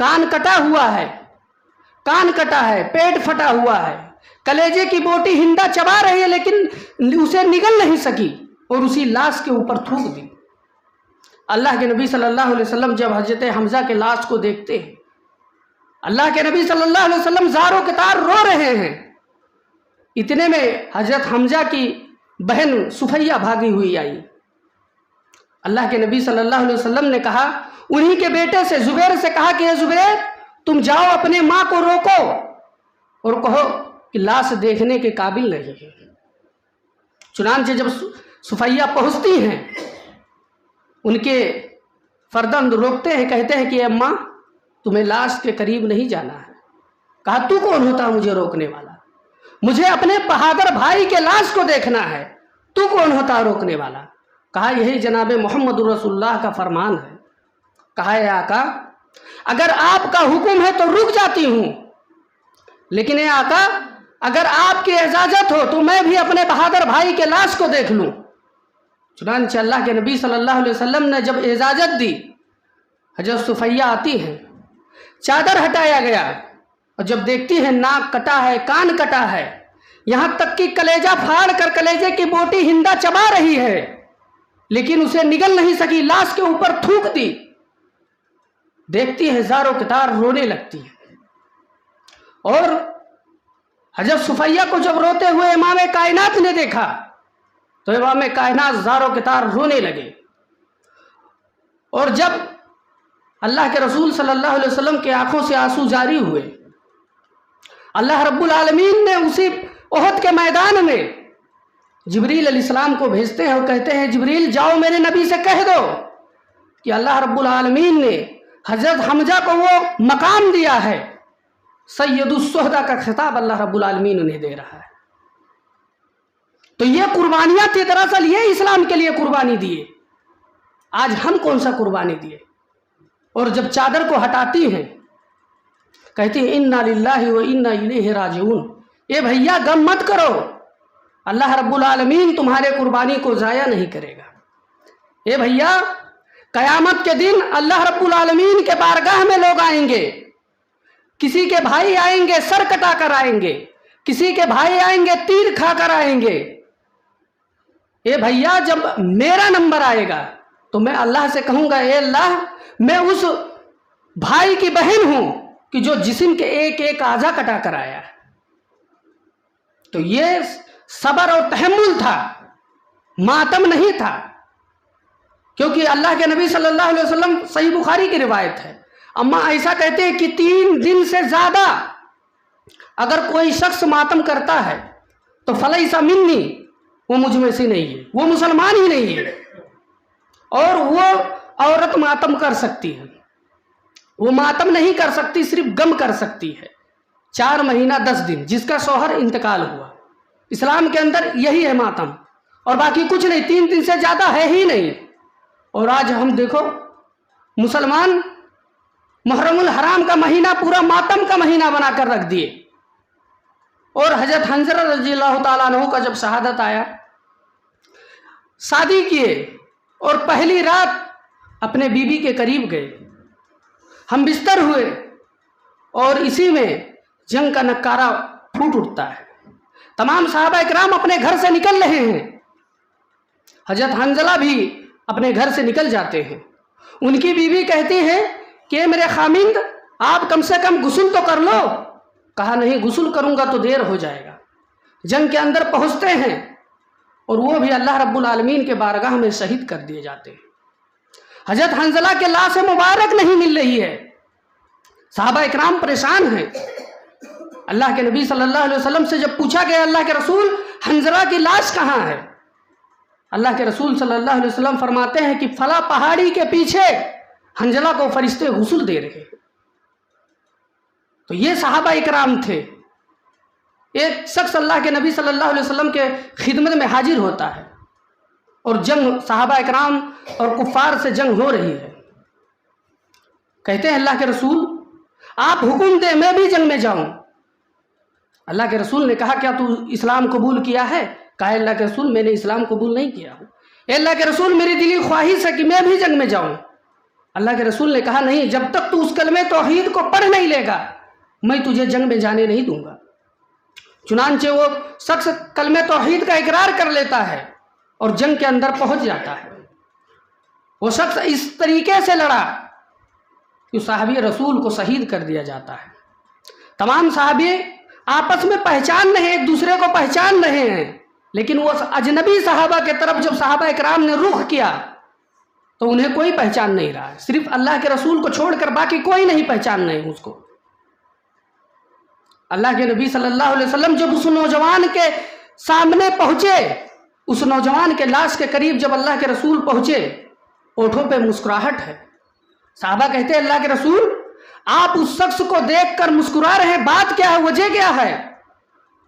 کان کٹا ہوا ہے، کان کٹا ہے، پیٹ پھٹا ہوا ہے، کلیجے کی بوٹی ہندا چبا رہی ہے لیکن اسے نگل نہیں سکی اور اسی لاش کے اوپر تھوک دی۔ اللہ کے نبی صلی اللہ علیہ وسلم جب حضرت حمزہ کے لاش کو دیکھتے ہیں، اللہ کے نبی صلی اللہ علیہ وسلم زار و کتار رو رہے ہیں، اتنے میں حضرت حمزہ کی بہن صفیہ بھاگی ہوئی آئی۔ اللہ کے نبی صلی اللہ علیہ وسلم نے کہا، انہی کے بیٹے سے زبیر سے کہا کہ اے زبیر تم جاؤ اپنے ماں کو روکو اور کہو کہ لاش دیکھنے کے قابل نہیں ہے۔ چنانچہ جب صفیہ پہنچتی ہیں، ان کے فرزند روکتے ہیں، کہتے ہیں کہ اے اماں تمہیں لاش کے قریب نہیں جانا ہے۔ کہا تو کون ہوتا مجھے روکنے والا؟ مجھے اپنے بہادر بھائی کے لاش کو دیکھنا ہے، تو کون ہوتا روکنے والا؟ کہا یہی جناب محمد رسول اللہ کا فرمان ہے۔ کہا اے آقا اگر آپ کا حکم ہے تو رک جاتی ہوں، لیکن اے آقا اگر آپ کی اجازت ہو تو میں بھی اپنے بہادر بھائی کے لاش کو دیکھ لوں۔ چنانچہ اللہ کے نبی صلی اللہ علیہ وسلم نے جب اجازت دی، حضرت صفیہ آتی ہیں، چادر ہٹایا گیا اور جب دیکھتی ہے ناک کٹا ہے، کان کٹا ہے، یہاں تک کہ کلیجہ پھاڑ کر کلیجے کی بوٹی ہندا چبا رہی ہے لیکن اسے نگل نہیں سکی، لاش کے اوپر تھوک دی۔ دیکھتی ہے زار و کتار رونے لگتی ہے، اور حضرت صفیہ کو جب روتے ہوئے امام کائنات نے دیکھا تو امام کائنات زار و کتار رونے لگے، اور جب اللہ کے رسول صلی اللہ علیہ وسلم کی آنکھوں سے آنسو جاری ہوئے، اللہ رب العالمین نے اسی احد کے میدان میں جبریل علیہ السلام کو بھیجتے ہیں اور کہتے ہیں جبریل جاؤ میرے نبی سے کہہ دو کہ اللہ رب العالمین نے حضرت حمزہ کو وہ مقام دیا ہے، سید الشہداء کا خطاب اللہ رب العالمین انہیں دے رہا ہے۔ تو یہ قربانیاں تھی، دراصل یہ اسلام کے لیے قربانی دیے۔ آج ہم کون سا قربانی دیے؟ اور جب چادر کو ہٹاتی ہیں کہتی ہیں انا للہ و انا الیہ راجعون، اے بھیا غم مت کرو، اللہ رب العالمین تمہارے قربانی کو ضائع نہیں کرے گا۔ اے بھیا قیامت کے دن اللہ رب العالمین کے بارگاہ میں لوگ آئیں گے، کسی کے بھائی آئیں گے سر کٹا کر آئیں گے، کسی کے بھائی آئیں گے تیر کھا کر آئیں گے۔ اے بھیا جب میرا نمبر آئے گا تو میں اللہ سے کہوں گا اے اللہ میں اس بھائی کی بہن ہوں کہ جو جسم کے ایک ایک اعضا کٹا کر آیا ہے۔ تو یہ صبر اور تحمل تھا، ماتم نہیں تھا، کیونکہ اللہ کے نبی صلی اللہ علیہ وسلم صحیح بخاری کی روایت ہے، اما ایسا کہتے ہیں کہ 3 دن سے زیادہ اگر کوئی شخص ماتم کرتا ہے تو فلیسا منی، وہ مجھ میں سے نہیں ہے، وہ مسلمان ہی نہیں ہے۔ اور وہ عورت ماتم کر سکتی ہے، وہ ماتم نہیں کر سکتی، صرف غم کر سکتی ہے 4 مہینہ 10 دن، جس کا شوہر انتقال ہوا۔ اسلام کے اندر یہی ہے ماتم، اور باقی کچھ نہیں، 3 دن سے زیادہ ہے ہی نہیں۔ اور آج ہم دیکھو مسلمان محرم الحرام کا مہینہ پورا ماتم کا مہینہ بنا کر رکھ دیے۔ اور حضرت حنظلہ رضی اللہ تعالیٰ عنہ کا جب شہادت آیا، شادی کیے اور پہلی رات اپنے بیوی کے قریب گئے، ہم بستر ہوئے اور اسی میں جنگ کا نکارہ پھوٹ اٹھتا ہے، تمام صحابہ اکرام اپنے گھر سے نکل رہے ہیں، حضرت حنظلہ بھی اپنے گھر سے نکل جاتے ہیں۔ ان کی بیوی کہتی ہے کہ میرے خامند آپ کم سے کم غسل تو کر لو۔ کہا نہیں غسل کروں گا تو دیر ہو جائے گا۔ جنگ کے اندر پہنچتے ہیں اور وہ بھی اللہ رب العالمین کے بارگاہ میں شہید کر دیے جاتے ہیں۔ حضرت حنظلہ کے لاش مبارک نہیں مل رہی ہے، صحابہ اکرام پریشان ہیں۔ اللہ کے نبی صلی اللہ علیہ وسلم سے جب پوچھا گیا اللہ کے رسول حنظلہ کی لاش کہاں ہے، اللہ کے رسول صلی اللہ علیہ وسلم فرماتے ہیں کہ فلاں پہاڑی کے پیچھے حنظلہ کو فرشتے غسل دے رہے ہیں۔ تو یہ صحابہ اکرام تھے۔ ایک شخص اللہ کے نبی صلی اللہ علیہ وسلم کے خدمت میں حاضر ہوتا ہے اور جنگ صحابہ اکرام اور کفار سے جنگ ہو رہی ہے، کہتے ہیں اللہ کے رسول آپ حکم دیں میں بھی جنگ میں جاؤں۔ اللہ کے رسول نے کہا کیا تو اسلام قبول کیا ہے؟ کہا اللہ کے رسول میں نے اسلام قبول نہیں کیا ہوں۔ اے اللہ کے رسول میری دلی خواہش ہے کہ میں بھی جنگ میں جاؤں۔ اللہ کے رسول نے کہا نہیں، جب تک تو اس کلمہ توحید کو پڑھ نہیں لے گا میں تجھے جنگ میں جانے نہیں دوں گا۔ چنانچہ وہ شخص کلمہ توحید کا اقرار کر لیتا ہے اور جنگ کے اندر پہنچ جاتا ہے۔ وہ شخص اس طریقے سے لڑا کہ صحابی رسول کو شہید کر دیا جاتا ہے۔ تمام صحابی آپس میں پہچان رہے ہیں، ایک دوسرے کو پہچان رہے ہیں، لیکن وہ اجنبی صحابہ کے طرف جب صحابہ اکرام نے رخ کیا تو انہیں کوئی پہچان نہیں رہا، صرف اللہ کے رسول کو چھوڑ کر باقی کوئی نہیں پہچان رہے اس کو۔ اللہ کے نبی صلی اللہ علیہ وسلم جب اس نوجوان کے سامنے پہنچے، اس نوجوان کے لاش کے قریب جب اللہ کے رسول پہنچے، ہونٹوں پہ مسکراہٹ ہے۔ صحابہ کہتے ہیں اللہ کے رسول آپ اس شخص کو دیکھ کر مسکرا رہے ہیں، بات کیا ہے، وجہ کیا ہے؟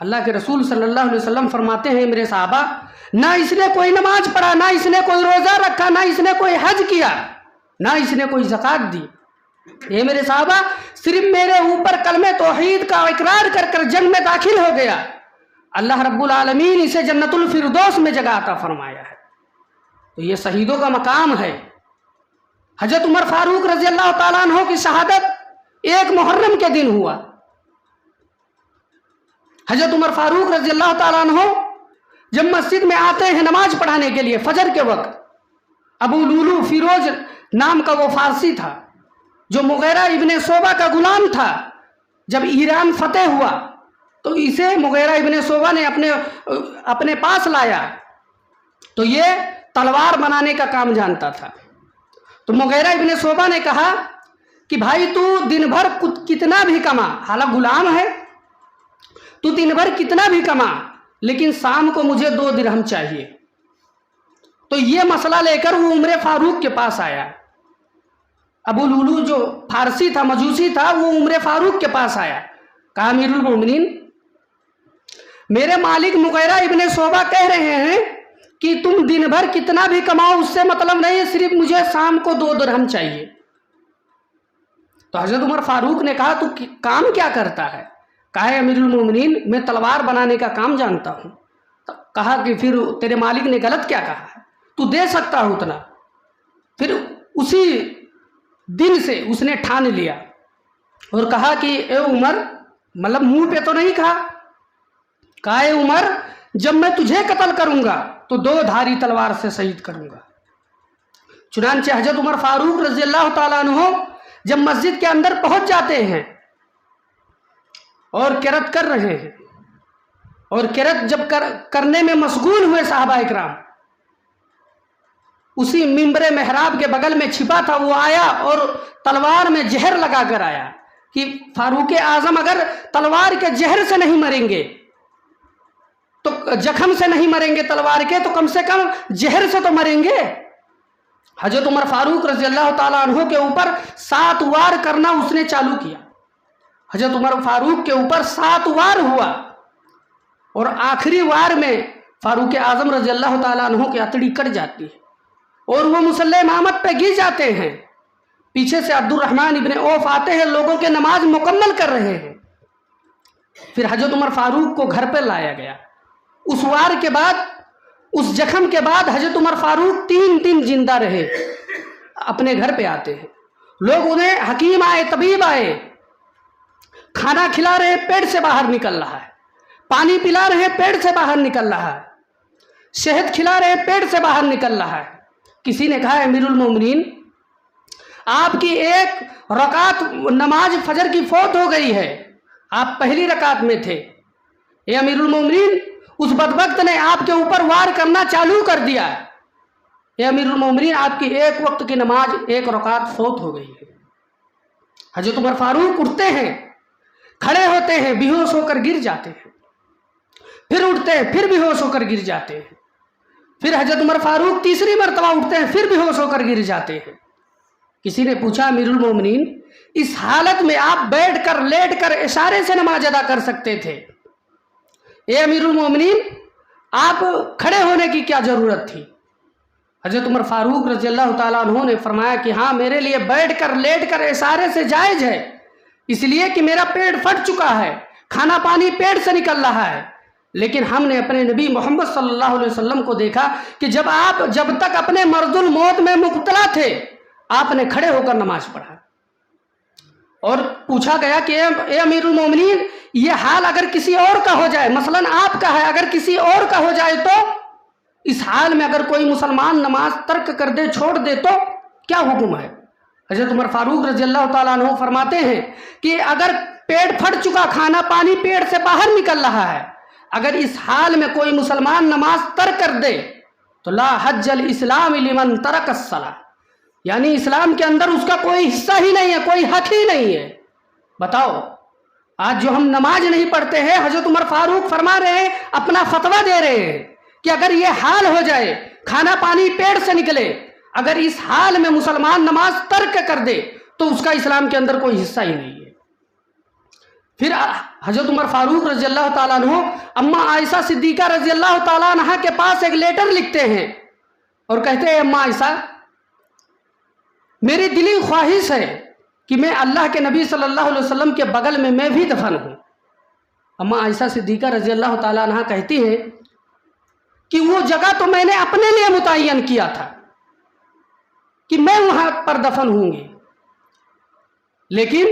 اللہ کے رسول صلی اللہ علیہ وسلم فرماتے ہیں میرے صحابہ، نہ اس نے کوئی نماز پڑھا، نہ اس نے کوئی روزہ رکھا، نہ اس نے کوئی حج کیا، نہ اس نے کوئی زکوٰۃ دی، یہ میرے صحابہ صرف میرے اوپر کلمہ توحید کا اقرار کر کر جنگ میں داخل ہو گیا، اللہ رب العالمین اسے جنت الفردوس میں جگہ عطا فرمایا ہے۔ تو یہ شہیدوں کا مقام ہے۔ حضرت عمر فاروق رضی اللہ تعالیٰ عنہ کی شہادت 1 محرم کے دن ہوا۔ حضرت عمر فاروق رضی اللہ تعالیٰ عنہ جب مسجد میں آتے ہیں نماز پڑھانے کے لیے فجر کے وقت، ابو لولو فیروز نام کا وہ فارسی تھا جو مغیرہ ابن شعبہ کا غلام تھا، جب ایران فتح ہوا تو اسے مغیرہ ابن شعبہ نے اپنے پاس لایا، تو یہ تلوار بنانے کا کام جانتا تھا۔ تو مغیرہ ابن شعبہ نے کہا کہ بھائی تو دن بھر کتنا بھی کما، حالانکہ غلام ہے، تو دن بھر کتنا بھی کما لیکن شام کو مجھے 2 درہم چاہیے۔ تو یہ مسئلہ لے کر وہ عمر فاروق کے پاس آیا۔ ابو لولو جو فارسی تھا، مجوسی تھا، وہ عمر فاروق کے پاس آیا، کہا امیر المومنین میرے مالک مغیرہ ابن شعبہ کہہ رہے ہیں کہ تم دن بھر کتنا بھی کماؤ اس سے مطلب نہیں ہے، صرف مجھے شام کو 2 درہم چاہیے۔ تو حضرت عمر فاروق نے کہا تو کام کیا کرتا ہے؟ کہا امیر المومنین میں تلوار بنانے کا کام جانتا ہوں۔ کہا کہ پھر تیرے مالک نے غلط کیا کہا ہے، تو دے سکتا ہو اتنا۔ پھر اسی دن سے اس نے ٹھان لیا اور کہا کہ اے عمر، مطلب منہ پہ تو نہیں کہا اے عمر جب میں تجھے قتل کروں گا تو 2 دھاری تلوار سے شہید کروں گا۔ چنانچہ حضرت عمر فاروق رضی اللہ تعالیٰ عنہ جب مسجد کے اندر پہنچ جاتے ہیں اور قرات کر رہے ہیں، اور قرات جب کرنے میں مشغول ہوئے صحابہ اکرام، اسی منبر محراب کے بغل میں چھپا تھا وہ آیا اور تلوار میں زہر لگا کر آیا کہ فاروق اعظم اگر تلوار کے زہر سے نہیں مریں گے تو زخم سے نہیں مریں گے تلوار کے، تو کم سے کم زہر سے تو مریں گے۔ حضرت عمر فاروق رضی اللہ تعالیٰ عنہ کے اوپر 7 وار کرنا اس نے چالو کیا۔ حضرت عمر فاروق کے اوپر 7 وار ہوا اور آخری وار میں فاروق اعظم رضی اللہ تعالیٰ عنہ کی اتڑی کٹ جاتی ہے اور وہ مصلی امامت پہ گر جاتے ہیں۔ پیچھے سے عبد الرحمن ابن عوف آتے ہیں، لوگوں کے نماز مکمل کر رہے ہیں۔ پھر حضرت عمر فاروق کو گھر پہ لایا گیا۔ اس وار کے بعد، اس زخم کے بعد حضرت عمر فاروق 3 دن زندہ رہے، اپنے گھر پہ آتے ہیں۔ لوگ انہیں حکیم آئے، طبیب آئے، کھانا کھلا رہے پیٹ سے باہر نکل رہا ہے، پانی پلا رہے پیٹ سے باہر نکل رہا ہے، شہد کھلا رہے پیٹ سے باہر نکل رہا ہے۔ کسی نے کہا امیر المومنین آپ کی 1 رکعت نماز فجر کی فوت ہو گئی ہے، آپ پہلی رکعت میں تھے۔ اے امیر المومنین اس بدبخت نے آپ کے اوپر وار کرنا چالو کر دیا ہے۔ اے امیر المومنین آپ کی 1 وقت کی نماز 1 رکعت فوت ہو گئی ہے۔ حضرت عمر فاروق اٹھتے ہیں، کھڑے ہوتے ہیں، بے ہوش ہو کر گر جاتے ہیں، پھر اٹھتے ہیں، پھر بے ہوش ہو کر گر جاتے ہیں، پھر حضرت عمر فاروق تیسری مرتبہ اٹھتے ہیں، پھر بے ہوش ہو کر گر جاتے ہیں۔ کسی نے پوچھا امیر المومنین اس حالت میں آپ بیٹھ کر لیٹ کر اشارے سے نماز ادا کر سکتے تھے، اے امیر المومنین آپ کھڑے ہونے کی کیا ضرورت تھی؟ حضرت عمر فاروق رضی اللہ تعالیٰ عنہ نے فرمایا کہ ہاں میرے لیے بیٹھ کر لیٹ کر اشارے سے جائز ہے، اس لیے کہ میرا پیٹ پھٹ چکا ہے، کھانا پانی پیٹ سے نکل رہا ہے، لیکن ہم نے اپنے نبی محمد صلی اللہ علیہ وسلم کو دیکھا کہ جب تک اپنے مرض الموت میں مبتلا تھے آپ نے کھڑے ہو کر نماز پڑھا اور پوچھا گیا کہ اے امیر المومنین، یہ حال اگر کسی اور کا ہو جائے، مثلاً آپ کا ہے، اگر کسی اور کا ہو جائے تو اس حال میں اگر کوئی مسلمان نماز ترک کر دے، چھوڑ دے، تو کیا حکم ہے؟ حضرت عمر فاروق رضی اللہ تعالیٰ عنہ فرماتے ہیں کہ اگر پیٹ پھٹ چکا، کھانا پانی پیٹ سے باہر نکل رہا ہے، اگر اس حال میں کوئی مسلمان نماز ترک کر دے تو لا حج الاسلام لمن ترک الصلاۃ، یعنی اسلام کے اندر اس کا کوئی حصہ ہی نہیں ہے، کوئی حق ہی نہیں ہے۔ بتاؤ، آج جو ہم نماز نہیں پڑھتے ہیں، حضرت عمر فاروق فرما رہے ہیں، اپنا فتویٰ دے رہے ہیں کہ اگر یہ حال ہو جائے، کھانا پانی پیٹ سے نکلے، اگر اس حال میں مسلمان نماز ترک کر دے تو اس کا اسلام کے اندر کوئی حصہ ہی نہیں ہے۔ پھر حضرت عمر فاروق رضی اللہ تعالیٰ عنہ اماں عائشہ صدیقہ رضی اللہ تعالیٰ عنہ کے پاس ایک لیٹر لکھتے ہیں اور کہتے ہیں، اماں عائشہ، میری دلی خواہش ہے کہ میں اللہ کے نبی صلی اللہ علیہ وسلم کے بغل میں بھی دفن ہوں۔ اماں عائشہ صدیقہ رضی اللہ تعالیٰ عنہ کہتی ہیں کہ وہ جگہ تو میں نے اپنے لیے متعین کیا تھا کہ میں وہاں پر دفن ہوں گی، لیکن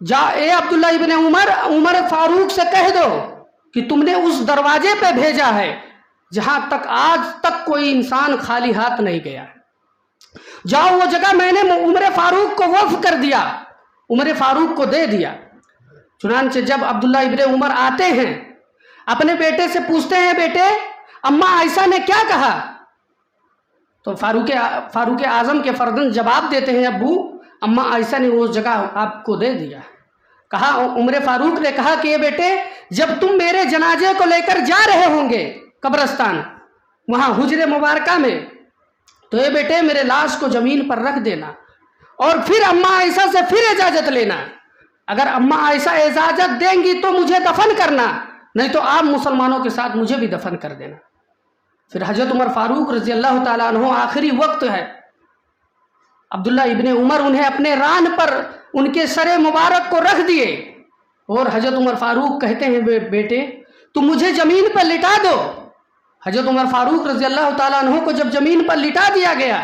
اے عبداللہ ابن عمر فاروق سے کہہ دو کہ تم نے اس دروازے پہ بھیجا ہے جہاں تک آج تک کوئی انسان خالی ہاتھ نہیں گیا ہے، جاؤ وہ جگہ میں نے عمر فاروق کو وقف کر دیا، عمر فاروق کو دے دیا۔ چنانچہ جب عبداللہ ابن عمر آتے ہیں، اپنے بیٹے سے پوچھتے ہیں، بیٹے اماں عائشہ نے کیا کہا؟ تو فاروق اعظم کے فرزند جواب دیتے ہیں، ابو اماں عائشہ نے وہ جگہ آپ کو دے دیا۔ کہا، عمر فاروق نے کہا کہ یہ بیٹے، جب تم میرے جنازے کو لے کر جا رہے ہوں گے قبرستان، وہاں حجر مبارکہ میں، تو یہ بیٹے میرے لاش کو زمین پر رکھ دینا اور پھر اماں عائشہ سے پھر اجازت لینا۔ اگر اماں عائشہ اجازت دیں گی تو مجھے دفن کرنا، نہیں تو آپ مسلمانوں کے ساتھ مجھے بھی دفن کر دینا۔ پھر حضرت عمر فاروق رضی اللہ تعالیٰ عنہ، آخری وقت ہے، عبداللہ ابن عمر انہیں اپنے ران پر ان کے سر مبارک کو رکھ دیے اور حضرت عمر فاروق کہتے ہیں، بیٹے تم مجھے زمین پر لٹا دو۔ حضرت عمر فاروق رضی اللہ تعالیٰ عنہ کو جب زمین پر لٹا دیا گیا،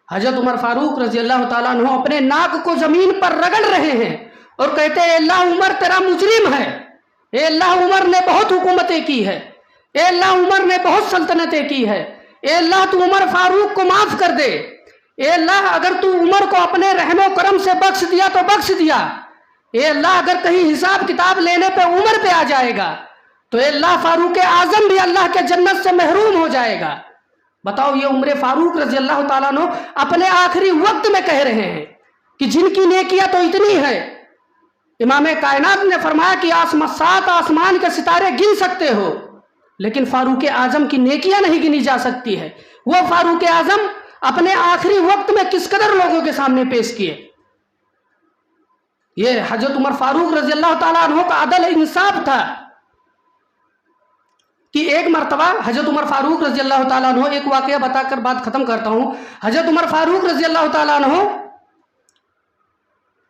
حضرت عمر فاروق رضی اللہ تعالیٰ عنہ اپنے ناک کو زمین پر رگڑ رہے ہیں اور کہتے ہیں، اے اللہ عمر تیرا مجرم ہے، اے اللہ عمر نے بہت حکومتیں کی ہے، اے اللہ عمر نے بہت سلطنتیں کی ہے، اے اللہ تو عمر فاروق کو معاف کر دے، اے اللہ اگر تو عمر کو اپنے رحم و کرم سے بخش دیا تو بخش دیا، اے اللہ اگر کہیں حساب کتاب لینے پہ عمر پہ آ جائے گا تو اے اللہ فاروق اعظم بھی اللہ کے جنت سے محروم ہو جائے گا۔ بتاؤ، یہ عمر فاروق رضی اللہ تعالیٰ عنہ اپنے آخری وقت میں کہہ رہے ہیں کہ جن کی نیکیاں تو اتنی ہے، امام کائنات نے فرمایا کہ 7 آسمان کے ستارے گن سکتے ہو، لیکن فاروق اعظم کی نیکیاں نہیں گنی جا سکتی ہے۔ وہ فاروق اعظم اپنے آخری وقت میں کس قدر لوگوں کے سامنے پیش کیے۔ یہ حضرت عمر فاروق رضی اللہ تعالیٰ عنہ کا عدل انصاف تھا کہ ایک مرتبہ حضرت عمر فاروق رضی اللہ تعالیٰ عنہ، ایک واقعہ بتا کر بات ختم کرتا ہوں۔ حضرت عمر فاروق رضی اللہ تعالیٰ عنہ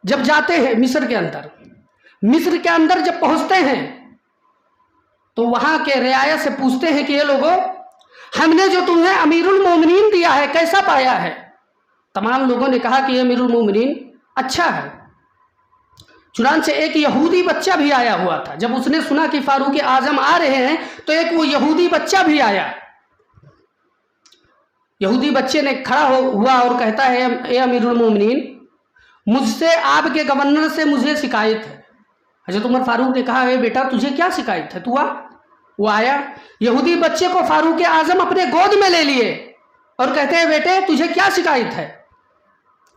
جب جاتے ہیں مصر کے اندر جب پہنچتے ہیں تو وہاں کے رعایا سے پوچھتے ہیں کہ یہ لوگوں، ہم نے جو تمہیں امیر المومنین دیا ہے کیسا پایا ہے؟ تمام لوگوں نے کہا کہ یہ امیر المومنین اچھا ہے۔ چنانچہ ایک یہودی بچہ بھی آیا ہوا تھا، جب اس نے سنا کہ فاروق اعظم آ رہے ہیں تو ایک وہ یہودی بچہ بھی آیا۔ یہودی بچے نے کھڑا ہوا اور کہتا ہے، اے امیر المومنین، مجھ سے آپ کے گورنر سے مجھے شکایت ہے۔ حضرت عمر فاروق نے کہا، اے بیٹا تجھے کیا شکایت ہے؟ تو وہ آیا، یہودی بچے کو فاروق اعظم اپنے گود میں لے لیے اور کہتے ہیں، بیٹے تجھے کیا شکایت ہے؟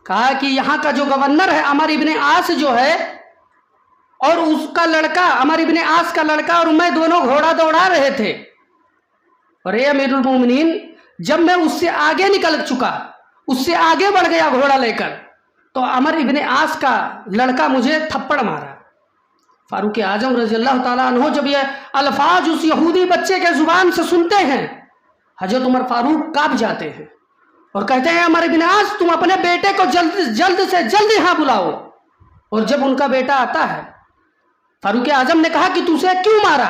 کہا کہ یہاں کا جو گورنر ہے عمر ابن عاص جو ہے، اور اس کا لڑکا عمر ابن عاص کا لڑکا اور میں دونوں گھوڑا دوڑا رہے تھے، اور اے امیر المومنین جب میں اس سے آگے نکل چکا، اس سے آگے بڑھ گیا گھوڑا لے کر، تو عمر ابن عاص کا لڑکا مجھے تھپڑ مارا۔ فاروق اعظم رضی اللہ تعالیٰ عنہ جب یہ الفاظ اس یہودی بچے کے زبان سے سنتے ہیں، حضرت عمر فاروق کانپ جاتے ہیں اور کہتے ہیں، عمر ابن عاص تم اپنے بیٹے کو جلد سے جلد یہاں بلاؤ۔ اور جب ان کا بیٹا آتا ہے، فاروق اعظم نے کہا کہ تو اسے کیوں مارا؟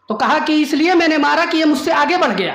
تو کہا کہ اس لیے میں نے مارا کہ یہ مجھ سے آگے بڑھ گیا۔